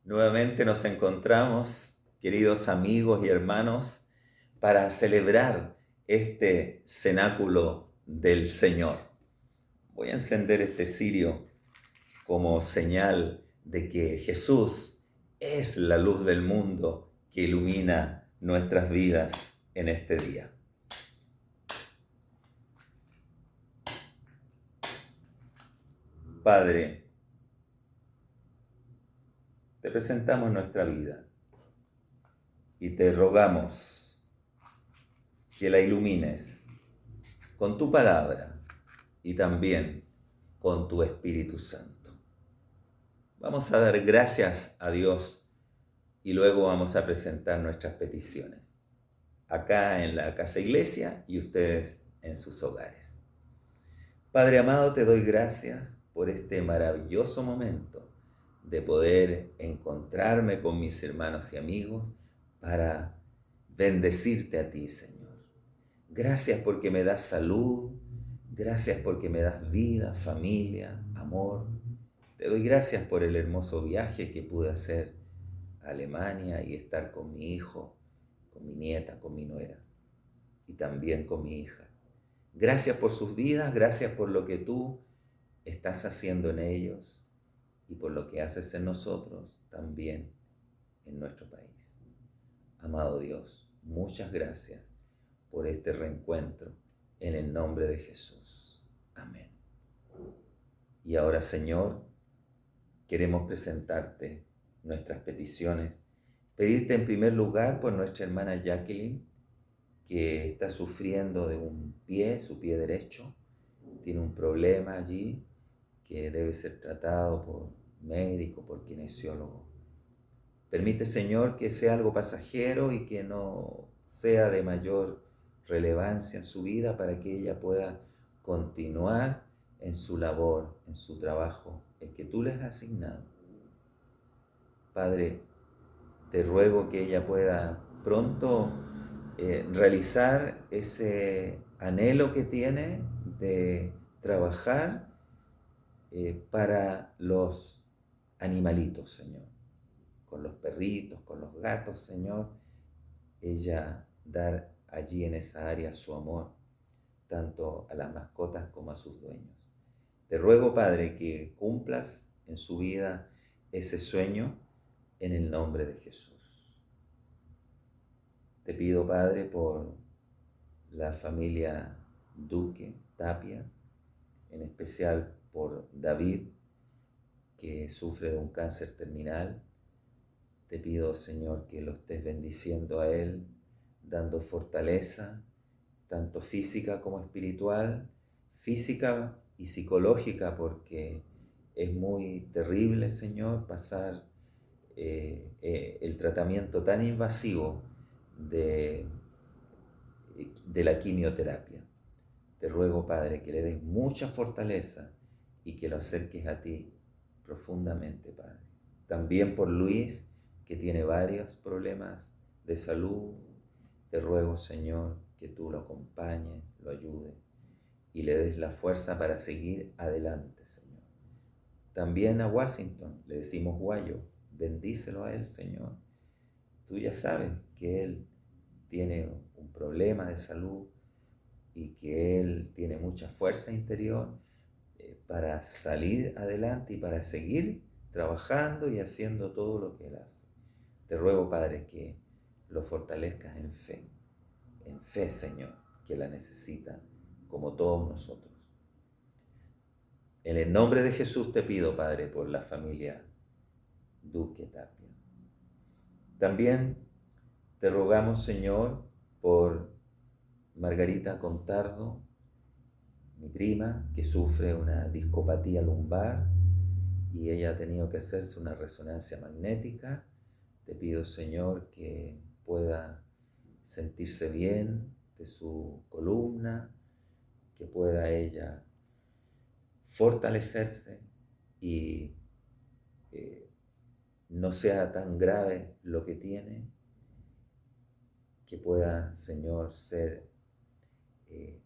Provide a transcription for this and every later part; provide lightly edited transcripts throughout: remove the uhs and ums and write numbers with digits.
Nuevamente nos encontramos, queridos amigos y hermanos, para celebrar este cenáculo del Señor. Voy a encender este cirio como señal de que Jesús es la luz del mundo que ilumina nuestras vidas en este día. Padre, te presentamos nuestra vida y te rogamos que la ilumines con tu palabra y también con tu Espíritu Santo. Vamos a dar gracias a Dios y luego vamos a presentar nuestras peticiones, acá en la casa iglesia y ustedes en sus hogares. Padre amado, te doy gracias por este maravilloso momento de poder encontrarme con mis hermanos y amigos para bendecirte a ti, Señor. Gracias porque me das salud, gracias porque me das vida, familia, amor. Te doy gracias por el hermoso viaje que pude hacer a Alemania y estar con mi hijo, con mi nieta, con mi nuera y también con mi hija. Gracias por sus vidas, gracias por lo que tú estás haciendo en ellos y por lo que haces en nosotros también en nuestro país. Amado Dios, muchas gracias por este reencuentro en el nombre de Jesús. Amén. Y ahora, Señor, queremos presentarte nuestras peticiones, pedirte en primer lugar por nuestra hermana Jacqueline, que está sufriendo de un pie, su pie derecho, tiene un problema allí que debe ser tratado por médico, por kinesiólogo. Permite, Señor, que sea algo pasajero y que no sea de mayor relevancia en su vida para que ella pueda continuar en su labor, en su trabajo, el que tú les has asignado. Padre, te ruego que ella pueda pronto realizar ese anhelo que tiene de trabajar para los animalitos, Señor, con los perritos, con los gatos, Señor, ella dar allí en esa área su amor, tanto a las mascotas como a sus dueños. Te ruego, Padre, que cumplas en su vida ese sueño en el nombre de Jesús. Te pido, Padre, por la familia Duque Tapia, en especial por David, que sufre de un cáncer terminal. Te pido, Señor, que lo estés bendiciendo a él, dando fortaleza, tanto física como espiritual, física y psicológica, porque es muy terrible, Señor, pasar el tratamiento tan invasivo de, de la quimioterapia. Te ruego, Padre, que le des mucha fortaleza y que lo acerques a ti profundamente, Padre. También por Luis, que tiene varios problemas de salud. Te ruego, Señor, que tú lo acompañes, lo ayudes y le des la fuerza para seguir adelante, Señor. También a Washington le decimos Guayo, bendícelo a él, Señor. Tú ya sabes que él tiene un problema de salud y que él tiene mucha fuerza interior para salir adelante y para seguir trabajando y haciendo todo lo que él hace. Te ruego, Padre, que lo fortalezcas en fe, Señor, que la necesita como todos nosotros. En el nombre de Jesús te pido, Padre, por la familia Duque Tapia. También te rogamos, Señor, por Margarita Contardo, mi prima, que sufre una discopatía lumbar y ella ha tenido que hacerse una resonancia magnética. Te pido, Señor, que pueda sentirse bien de su columna, que pueda ella fortalecerse y no sea tan grave lo que tiene, que pueda, Señor, ser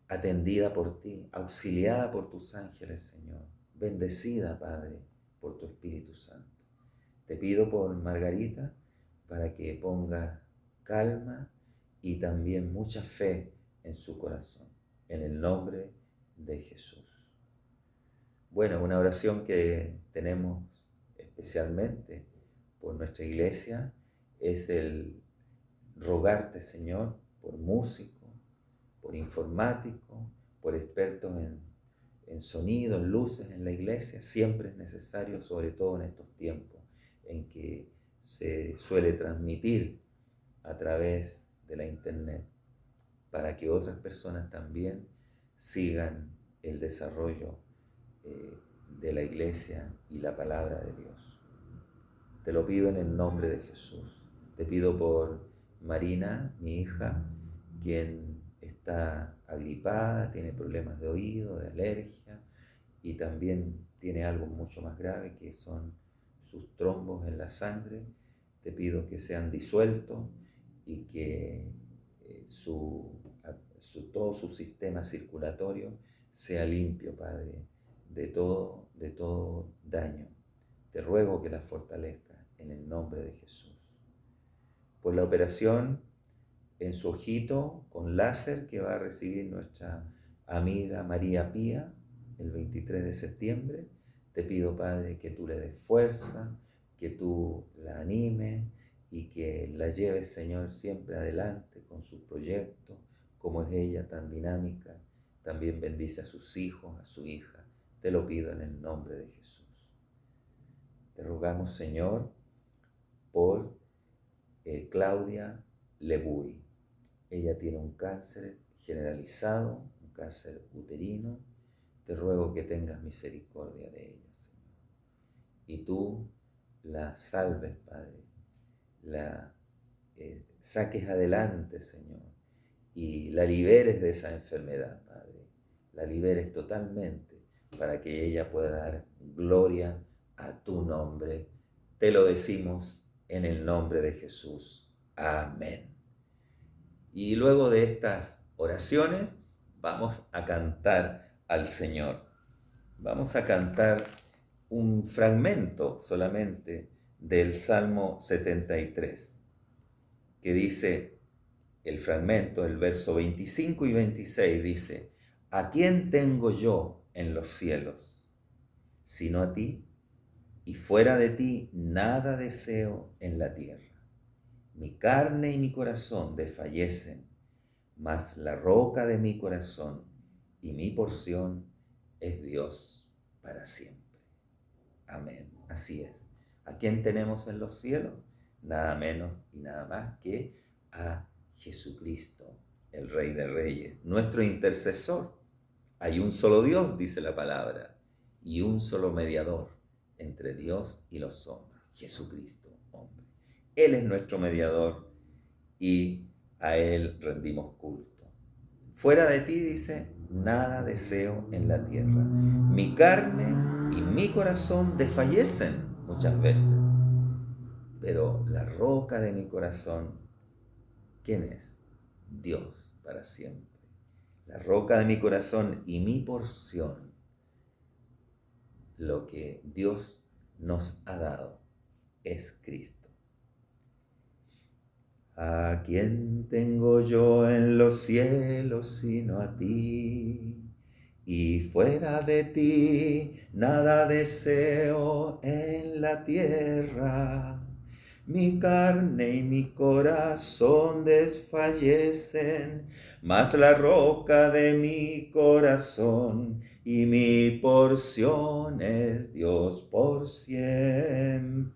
atendida por ti, auxiliada por tus ángeles, Señor, bendecida, Padre, por tu Espíritu Santo. Te pido por Margarita para que ponga calma y también mucha fe en su corazón, en el nombre de Jesús. Bueno, una oración que tenemos especialmente por nuestra iglesia es el rogarte, Señor, por músicos, por informáticos, por expertos en sonido, en luces en la iglesia. Siempre es necesario, sobre todo en estos tiempos en que se suele transmitir a través de la internet, para que otras personas también sigan el desarrollo de la iglesia y la palabra de Dios. Te lo pido en el nombre de Jesús. Te pido por Marina, mi hija, quien está agripada, tiene problemas de oído, de alergia, y también tiene algo mucho más grave, que son sus trombos en la sangre. Te pido que sean disueltos y que todo su sistema circulatorio sea limpio, Padre, de todo daño. Te ruego que la fortalezca en el nombre de Jesús. Por la operación en su ojito con láser que va a recibir nuestra amiga María Pía el 23 de septiembre, te pido, Padre, que tú le des fuerza, que tú la animes y que la lleves, Señor, siempre adelante con sus proyectos, como es ella tan dinámica. También bendice a sus hijos, a su hija. Te lo pido en el nombre de Jesús. Te rogamos, Señor, por Claudia Lebuy. Ella tiene un cáncer generalizado, un cáncer uterino. Te ruego que tengas misericordia de ella, Señor. Y tú la salves, Padre. La saques adelante, Señor. Y la liberes de esa enfermedad, Padre. La liberes totalmente para que ella pueda dar gloria a tu nombre. Te lo decimos en el nombre de Jesús. Amén. Y luego de estas oraciones vamos a cantar al Señor. Vamos a cantar un fragmento solamente del Salmo 73, que dice, el fragmento, el verso 25 y 26 dice: ¿A quién tengo yo en los cielos, sino a ti? Y fuera de ti nada deseo en la tierra. Mi carne y mi corazón desfallecen, mas la roca de mi corazón y mi porción es Dios para siempre. Amén. Así es. ¿A quién tenemos en los cielos? Nada menos y nada más que a Jesucristo, el Rey de Reyes, nuestro intercesor. Hay un solo Dios, dice la palabra, y un solo mediador entre Dios y los hombres, Jesucristo, hombre. Él es nuestro mediador y a Él rendimos culto. Fuera de ti, dice, nada deseo en la tierra. Mi carne y mi corazón desfallecen muchas veces, pero la roca de mi corazón, ¿quién es? Dios para siempre. La roca de mi corazón y mi porción, lo que Dios nos ha dado, es Cristo. ¿A quién tengo yo en los cielos sino a ti? Y fuera de ti nada deseo en la tierra. Mi carne y mi corazón desfallecen, mas la roca de mi corazón y mi porción es Dios por siempre.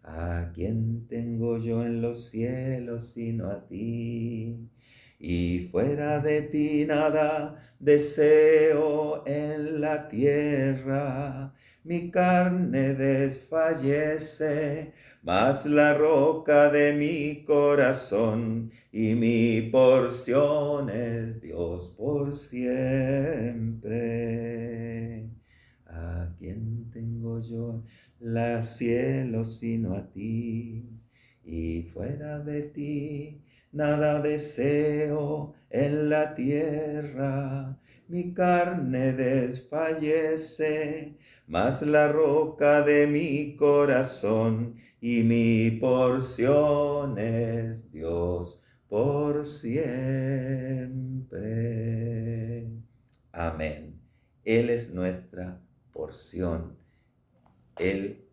¿A quién tengo yo en los cielos sino a ti? Y fuera de ti nada deseo en la tierra. Mi carne desfallece, mas la roca de mi corazón y mi porción es Dios por siempre. ¿A quién tengo yo la cielo sino a ti? Y fuera de ti nada deseo en la tierra. Mi carne desfallece, mas la roca de mi corazón y mi porción es Dios por siempre. Amén. Él es nuestra porción. Él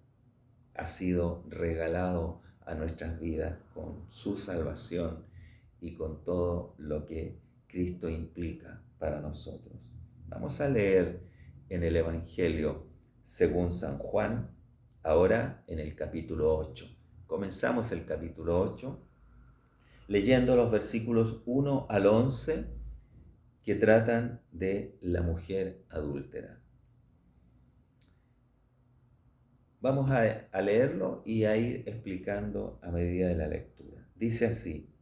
ha sido regalado a nuestras vidas con su salvación y con todo lo que Cristo implica para nosotros. Vamos a leer en el Evangelio según San Juan, ahora en el capítulo 8. Comenzamos el capítulo 8 leyendo los versículos 1 al 11 que tratan de la mujer adúltera. Vamos a leerlo y a ir explicando a medida de la lectura. Dice así: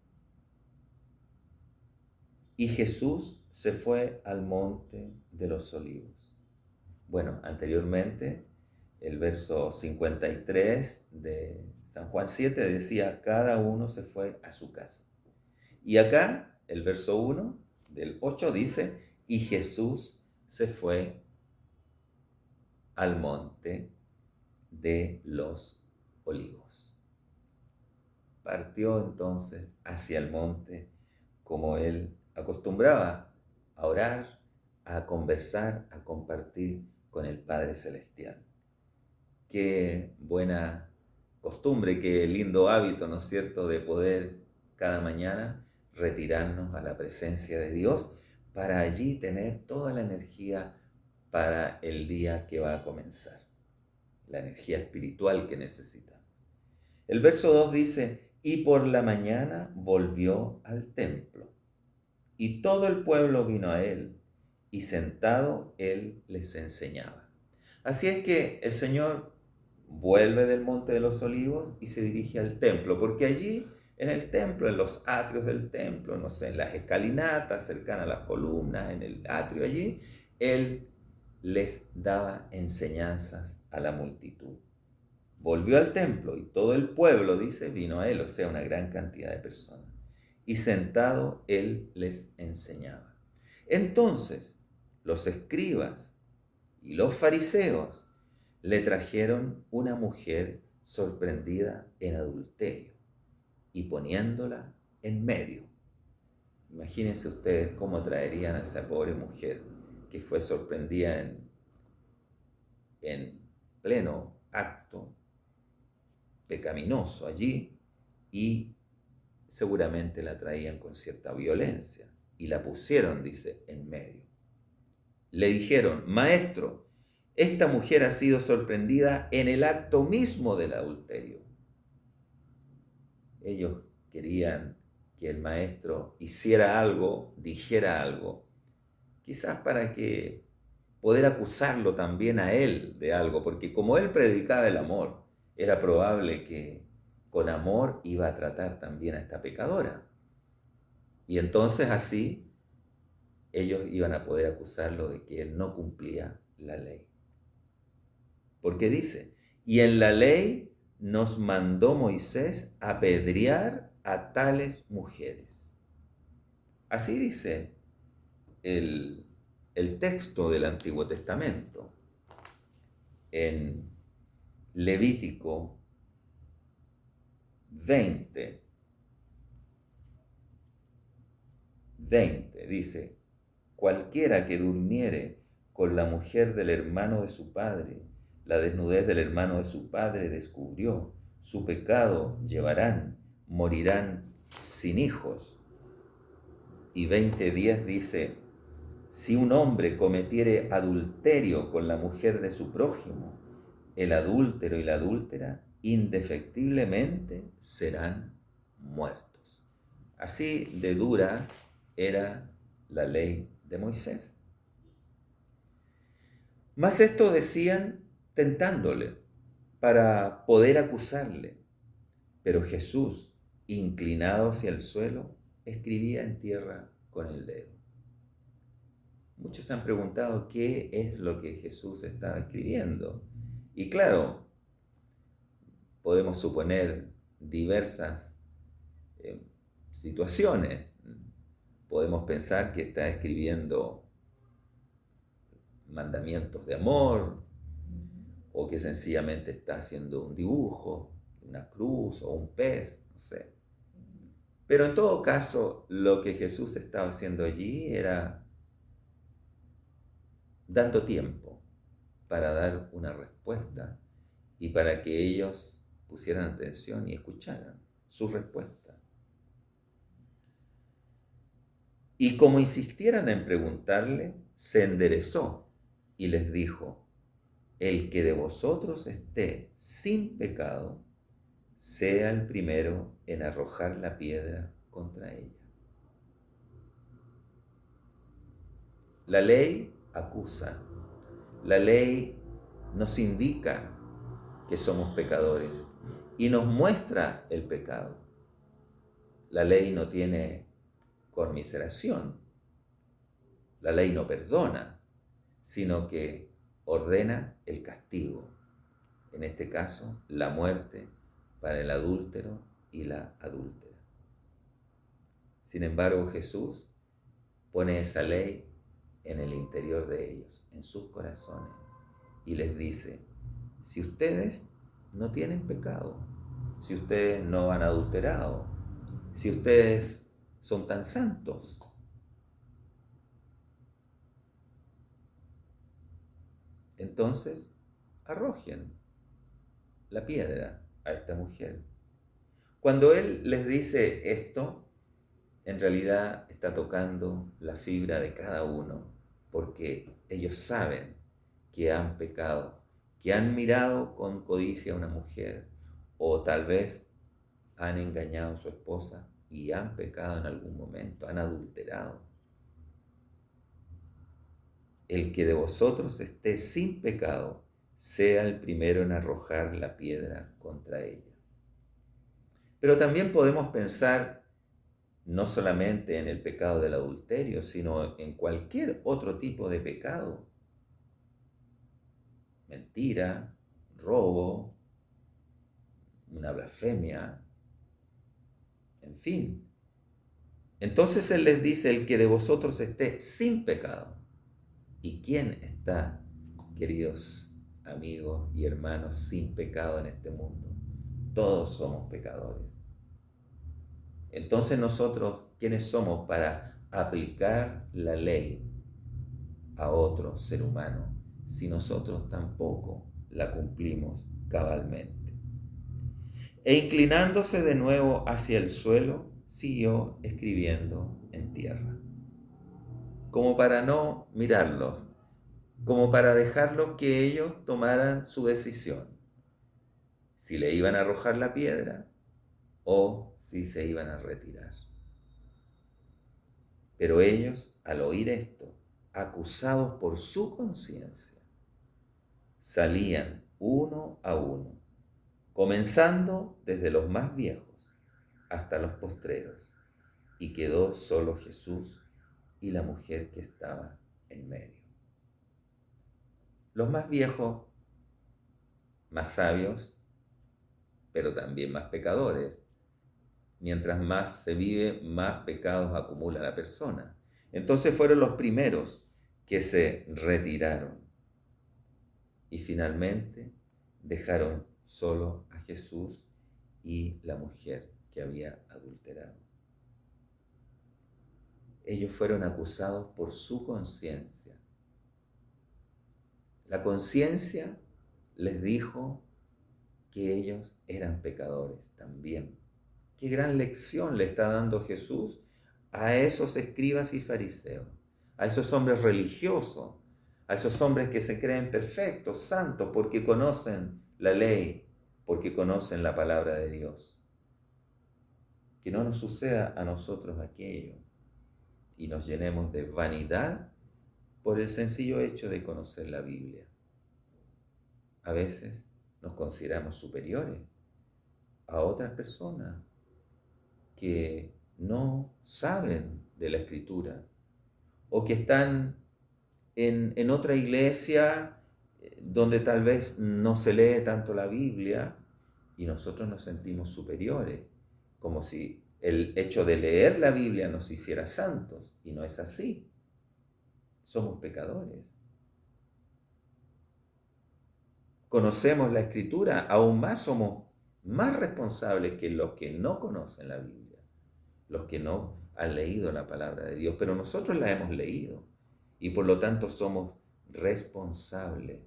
y Jesús se fue al monte de los olivos. Bueno, anteriormente el verso 53 de San Juan 7 decía: cada uno se fue a su casa. Y acá el verso 1 del 8 dice: y Jesús se fue al monte de los olivos. Partió entonces hacia el monte, como él acostumbraba a orar, a conversar, a compartir con el Padre Celestial. Qué buena costumbre, qué lindo hábito, ¿no es cierto?, de poder cada mañana retirarnos a la presencia de Dios para allí tener toda la energía para el día que va a comenzar, la energía espiritual que necesitamos. El verso 2 dice: y por la mañana volvió al templo, y todo el pueblo vino a él, y sentado él les enseñaba. Así es que el Señor vuelve del Monte de los Olivos y se dirige al templo, porque allí en el templo, en los atrios del templo, no sé, en las escalinatas, cercanas a las columnas, en el atrio allí, él les daba enseñanzas a la multitud. Volvió al templo y todo el pueblo, dice, vino a él, o sea, una gran cantidad de personas. Y sentado él les enseñaba. Entonces los escribas y los fariseos le trajeron una mujer sorprendida en adulterio y poniéndola en medio. Imagínense ustedes cómo traerían a esa pobre mujer que fue sorprendida en pleno acto pecaminoso allí, y seguramente la traían con cierta violencia y la pusieron, dice, en medio. Le dijeron: maestro, esta mujer ha sido sorprendida en el acto mismo del adulterio. Ellos querían que el maestro hiciera algo, dijera algo, quizás para que poder acusarlo también a él de algo, porque como él predicaba el amor, era probable que con amor iba a tratar también a esta pecadora. Y entonces así ellos iban a poder acusarlo de que él no cumplía la ley. Porque dice: y en la ley nos mandó Moisés apedrear a tales mujeres. Así dice el texto del Antiguo Testamento. En Levítico 20 dice: cualquiera que durmiere con la mujer del hermano de su padre, la desnudez del hermano de su padre descubrió, su pecado llevarán, morirán sin hijos. Y 20:10 dice: si un hombre cometiere adulterio con la mujer de su prójimo, el adúltero y la adúltera indefectiblemente serán muertos. Así de dura era la ley de Moisés. Mas esto decían tentándole para poder acusarle. Pero Jesús, inclinado hacia el suelo, escribía en tierra con el dedo. Muchos se han preguntado qué es lo que Jesús estaba escribiendo. Y claro, podemos suponer diversas situaciones. Podemos pensar que está escribiendo mandamientos de amor, o que sencillamente está haciendo un dibujo, una cruz o un pez, no sé. Pero en todo caso, lo que Jesús estaba haciendo allí era dando tiempo para dar una respuesta y para que ellos pusieran atención y escucharan su respuesta. Y como insistieran en preguntarle, se enderezó y les dijo: el que de vosotros esté sin pecado, sea el primero en arrojar la piedra contra ella. La ley acusa, la ley nos indica que somos pecadores y nos muestra el pecado. La ley no tiene conmiseración, la ley no perdona, sino que ordena el castigo. En este caso, la muerte para el adúltero y la adúltera. Sin embargo, Jesús pone esa ley en el interior de ellos, en sus corazones, y les dice: si ustedes no tienen pecado, si ustedes no han adulterado, si ustedes son tan santos, entonces arrojen la piedra a esta mujer. Cuando Él les dice esto, en realidad está tocando la fibra de cada uno, porque ellos saben que han pecado, que han mirado con codicia a una mujer, o tal vez han engañado a su esposa y han pecado en algún momento, han adulterado. El que de vosotros esté sin pecado, sea el primero en arrojar la piedra contra ella. Pero también podemos pensar no solamente en el pecado del adulterio, sino en cualquier otro tipo de pecado. Mentira, robo, una blasfemia, en fin. Entonces Él les dice: el que de vosotros esté sin pecado. ¿Y quién está, queridos amigos y hermanos, sin pecado en este mundo? Todos somos pecadores. Entonces nosotros, ¿quiénes somos para aplicar la ley a otro ser humano si nosotros tampoco la cumplimos cabalmente? E inclinándose de nuevo hacia el suelo, siguió escribiendo en tierra, como para no mirarlos, como para dejarlos que ellos tomaran su decisión, si le iban a arrojar la piedra o si se iban a retirar. Pero ellos, al oír esto, acusados por su conciencia, salían uno a uno, comenzando desde los más viejos hasta los postreros, y quedó solo Jesús y la mujer que estaba en medio. Los más viejos, más sabios, pero también más pecadores. Mientras más se vive, más pecados acumula la persona. Entonces fueron los primeros que se retiraron y finalmente dejaron solo a Jesús y la mujer que había adulterado. Ellos fueron acusados por su conciencia. La conciencia les dijo que ellos eran pecadores también. Qué gran lección le está dando Jesús a esos escribas y fariseos, a esos hombres religiosos, a esos hombres que se creen perfectos, santos, porque conocen la ley, porque conocen la palabra de Dios. Que no nos suceda a nosotros aquello y nos llenemos de vanidad por el sencillo hecho de conocer la Biblia. A veces nos consideramos superiores a otras personas que no saben de la Escritura o que están en otra iglesia donde tal vez no se lee tanto la Biblia y nosotros nos sentimos superiores, como si el hecho de leer la Biblia nos hiciera santos, y no es así. Somos pecadores. conocemos la Escritura, aún más somos más responsables que los que no conocen la Biblia, los que no han leído la palabra de Dios, pero nosotros la hemos leído y por lo tanto somos responsables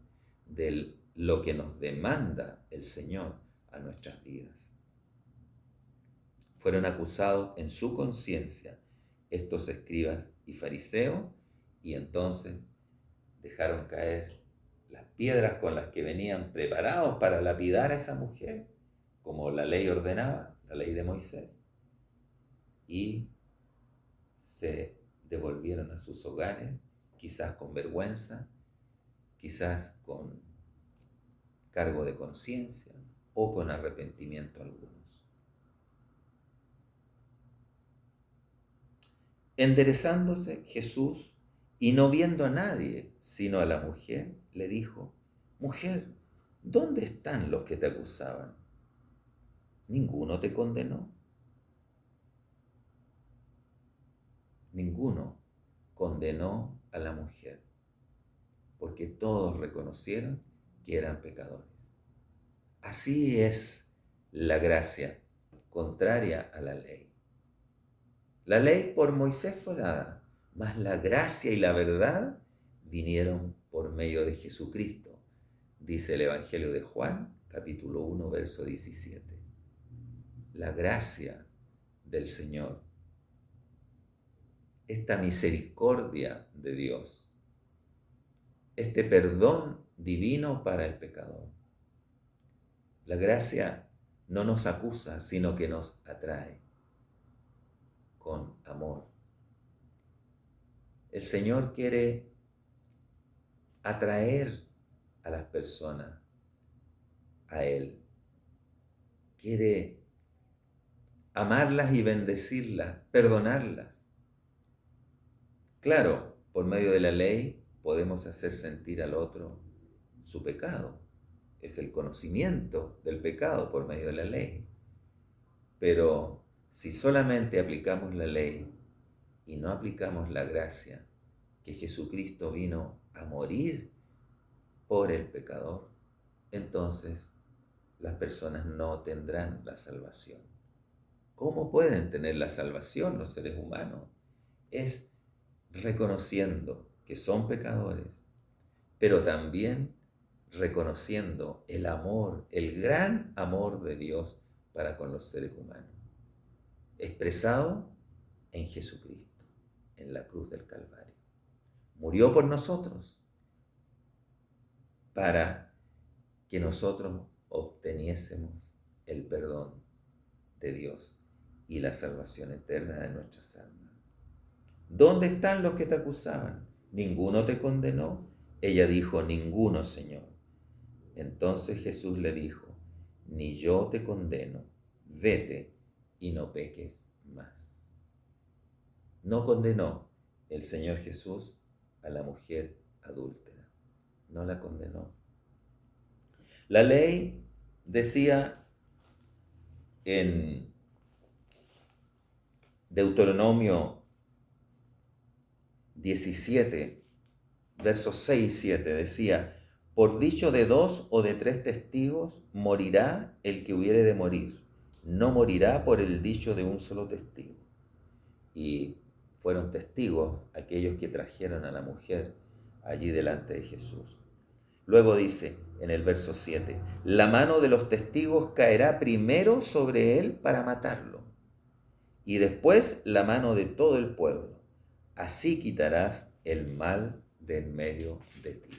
de lo que nos demanda el Señor a nuestras vidas. Fueron acusados en su conciencia estos escribas y fariseos y entonces dejaron caer las piedras con las que venían preparados para lapidar a esa mujer, como la ley ordenaba, la ley de Moisés, y se devolvieron a sus hogares, quizás con vergüenza, quizás con cargo de conciencia o con arrepentimiento algunos. Enderezándose Jesús y no viendo a nadie sino a la mujer, le dijo: Mujer, ¿dónde están los que te acusaban? ¿Ninguno te condenó? Ninguno condenó a la mujer, porque todos reconocieron que eran pecadores. Así es la gracia, contraria a la ley. La ley por Moisés fue dada, mas la gracia y la verdad vinieron por medio de Jesucristo, dice el Evangelio de Juan, capítulo 1, verso 17. La gracia del Señor, esta misericordia de Dios, este perdón divino para el pecador. La gracia no nos acusa, sino que nos atrae con amor. El Señor quiere atraer a las personas a Él. Quiere amarlas y bendecirlas, perdonarlas. Claro, por medio de la ley podemos hacer sentir al otro su pecado. Es el conocimiento del pecado por medio de la ley. Pero si solamente aplicamos la ley y no aplicamos la gracia, que Jesucristo vino a morir por el pecador, entonces las personas no tendrán la salvación. ¿Cómo pueden tener la salvación los seres humanos? Es reconociendo que son pecadores, pero también reconociendo el amor, el gran amor de Dios para con los seres humanos, expresado en Jesucristo, en la cruz del Calvario. Murió por nosotros para que nosotros obteniésemos el perdón de Dios y la salvación eterna de nuestras almas. ¿Dónde están los que te acusaban? ¿Ninguno te condenó? Ella dijo: ninguno, Señor. Entonces Jesús le dijo: ni yo te condeno, vete y no peques más. No condenó el Señor Jesús a la mujer adúltera, no la condenó. La ley decía en Deuteronomio 17, versos 6 y 7, decía: por dicho de 2 o de 3 testigos morirá el que hubiere de morir, no morirá por el dicho de un solo testigo. Y fueron testigos aquellos que trajeron a la mujer allí delante de Jesús. Luego dice en el verso 7, la mano de los testigos caerá primero sobre él para matarlo, y después la mano de todo el pueblo. Así quitarás el mal de en medio de ti.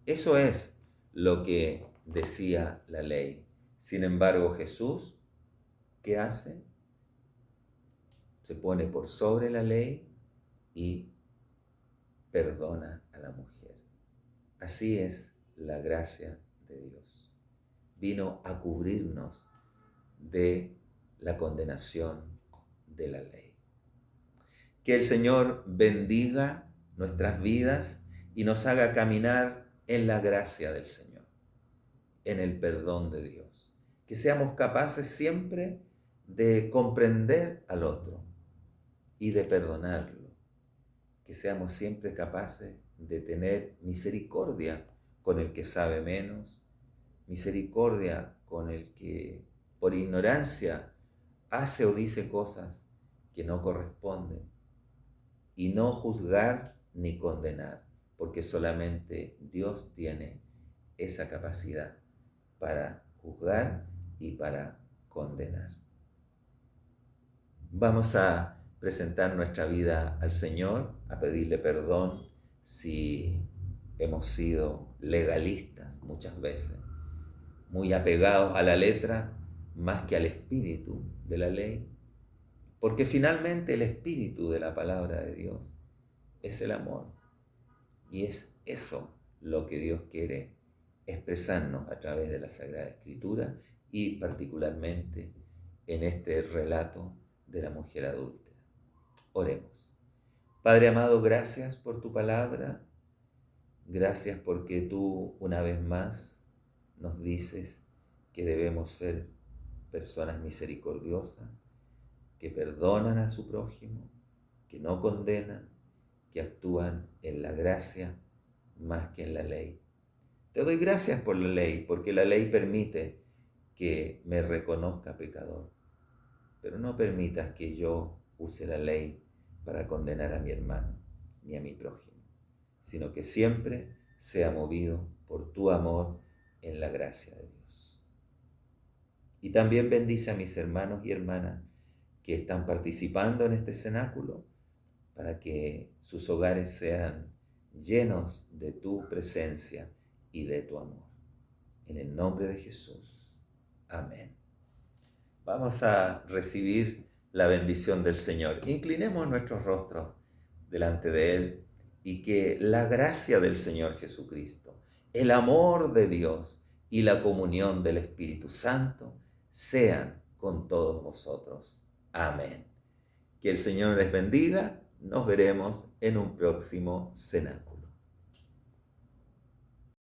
Eso es lo que decía la ley. Sin embargo, Jesús, ¿qué hace? Se pone por sobre la ley y perdona a la mujer. Así es la gracia de Dios. Vino a cubrirnos de la condenación de la ley. Que el Señor bendiga nuestras vidas y nos haga caminar en la gracia del Señor, en el perdón de Dios. Que seamos capaces siempre de comprender al otro y de perdonarlo. Que seamos siempre capaces de tener misericordia con el que sabe menos misericordia con el que por ignorancia hace o dice cosas que no corresponden, y no juzgar ni condenar, porque solamente Dios tiene esa capacidad para juzgar y para condenar. Vamos a presentar nuestra vida al Señor, a pedirle perdón si hemos sido legalistas muchas veces, muy apegados a la letra más que al espíritu de la ley, porque finalmente el espíritu de la palabra de Dios es el amor, y es eso lo que Dios quiere expresarnos a través de la Sagrada Escritura y particularmente en este relato de la mujer adúltera. Oremos. Padre amado, gracias por tu palabra, gracias porque tú una vez más nos dices que debemos ser personas misericordiosas, que perdonan a su prójimo, que no condenan, que actúan en la gracia más que en la ley. Te doy gracias por la ley, porque la ley permite que me reconozca pecador, pero no permitas que yo use la ley para condenar a mi hermano ni a mi prójimo, sino que siempre sea movido por tu amor en la gracia de Dios. Y también bendice a mis hermanos y hermanas que están participando en este cenáculo, para que sus hogares sean llenos de tu presencia y de tu amor. En el nombre de Jesús. Amén. Vamos a recibir la bendición del Señor. Inclinemos nuestros rostros delante de Él y que la gracia del Señor Jesucristo, el amor de Dios y la comunión del Espíritu Santo sean con todos vosotros. Amén. Que el Señor les bendiga. Nos veremos en un próximo cenáculo.